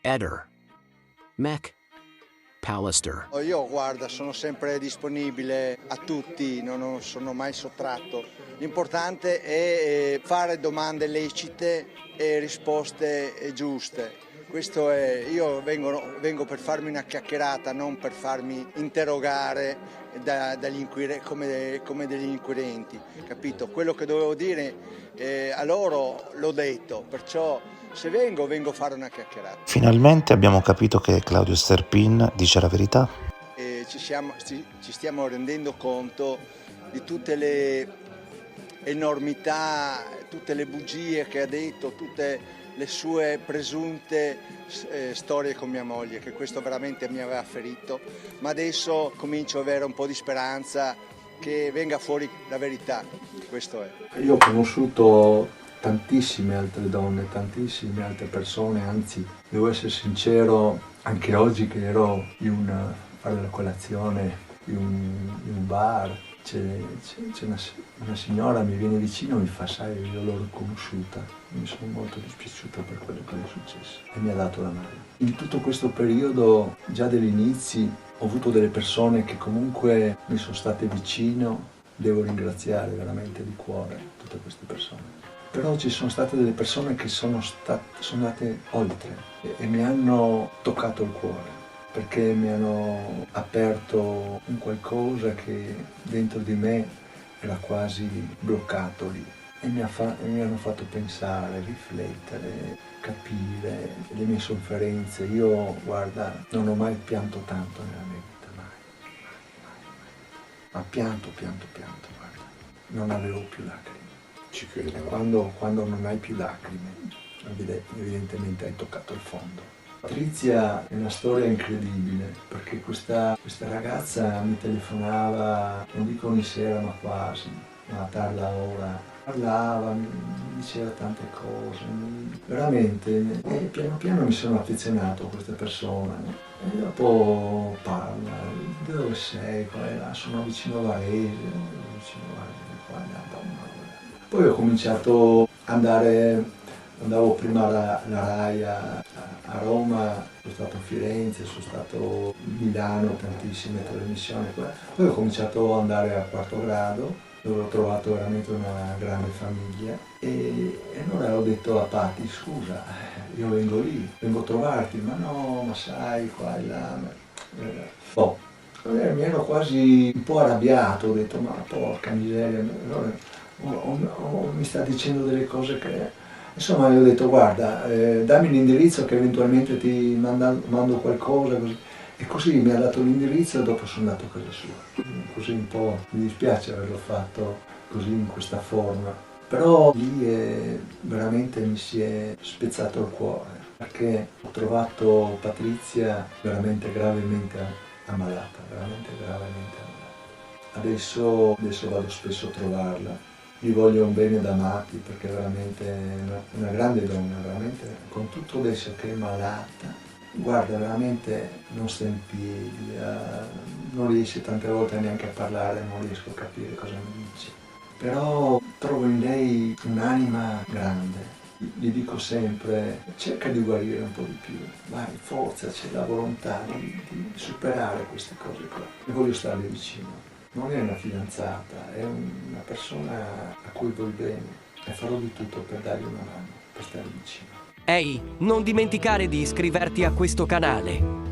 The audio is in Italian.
Eder, Mech, Pallister. Io guarda, sono sempre disponibile a tutti, non sono mai sottratto. L'importante è fare domande lecite e risposte giuste. Questo è, io vengo per farmi una chiacchierata, non per farmi interrogare come degli inquirenti, capito? Quello che dovevo dire a loro l'ho detto, perciò se vengo a fare una chiacchierata. Finalmente abbiamo capito che Claudio Sterpin dice la verità. Ci stiamo rendendo conto di tutte le enormità, tutte le bugie che ha detto, tutte le sue presunte storie con mia moglie, che questo veramente mi aveva ferito, ma adesso comincio ad avere un po' di speranza che venga fuori la verità, questo è. Io ho conosciuto tantissime altre donne, tantissime altre persone, anzi devo essere sincero, anche oggi che ero fare la colazione in un bar, c'è una signora, mi viene vicino e mi fa: sai, io l'ho riconosciuta, mi sono molto dispiaciuta per quello che le è successo, e mi ha dato la mano. In tutto questo periodo, già dagli inizi, ho avuto delle persone che comunque mi sono state vicino, devo ringraziare veramente di cuore tutte queste persone. Però ci sono state delle persone che sono andate oltre e mi hanno toccato il cuore, perché mi hanno aperto un qualcosa che dentro di me era quasi bloccato lì, e mi hanno fatto pensare, riflettere, capire le mie sofferenze. Io, guarda, non ho mai pianto tanto nella mia vita, mai. Ma pianto, guarda, non avevo più lacrime. Ci credo. Quando non hai più lacrime, evidentemente hai toccato il fondo. Patrizia è una storia incredibile, perché questa ragazza mi telefonava, non dico ogni sera ma quasi, a tarda ora, parlava, mi diceva tante cose, veramente, e piano piano mi sono affezionato a questa persona, no? E dopo parla: dove sei? Qua e là, sono vicino a Varese, qua e là, poi ho cominciato andavo prima alla RAI a Roma, sono stato a Firenze, sono stato a Milano, tantissime trasmissioni. Poi ho cominciato ad andare a quarto grado, dove ho trovato veramente una grande famiglia, e allora ho detto a Patti: scusa, io vengo lì, vengo a trovarti. Ma no, ma sai, qua e là. Mi ero quasi un po' arrabbiato, ho detto: ma porca miseria, allora, mi sta dicendo delle cose che... Insomma, gli ho detto: guarda, dammi l'indirizzo che eventualmente ti mando qualcosa, così. E così mi ha dato l'indirizzo e dopo sono andato a casa sua. Così un po' mi dispiace averlo fatto così, in questa forma. Però lì veramente mi si è spezzato il cuore, perché ho trovato Patrizia veramente gravemente ammalata, veramente gravemente ammalata. Adesso vado spesso a trovarla. Gli voglio un bene da matti, perché è veramente una grande donna, veramente, con tutto adesso che è malata, guarda, veramente non sta in piedi, non riesce tante volte neanche a parlare, non riesco a capire cosa mi dice. Però trovo in lei un'anima grande. Gli dico sempre: cerca di guarire un po' di più, vai, forza, c'è la volontà di superare queste cose qua. E voglio starle vicino. Non è una fidanzata, è una persona a cui voglio bene, e farò di tutto per dargli una mano, per stare vicino. Ehi, non dimenticare di iscriverti a questo canale.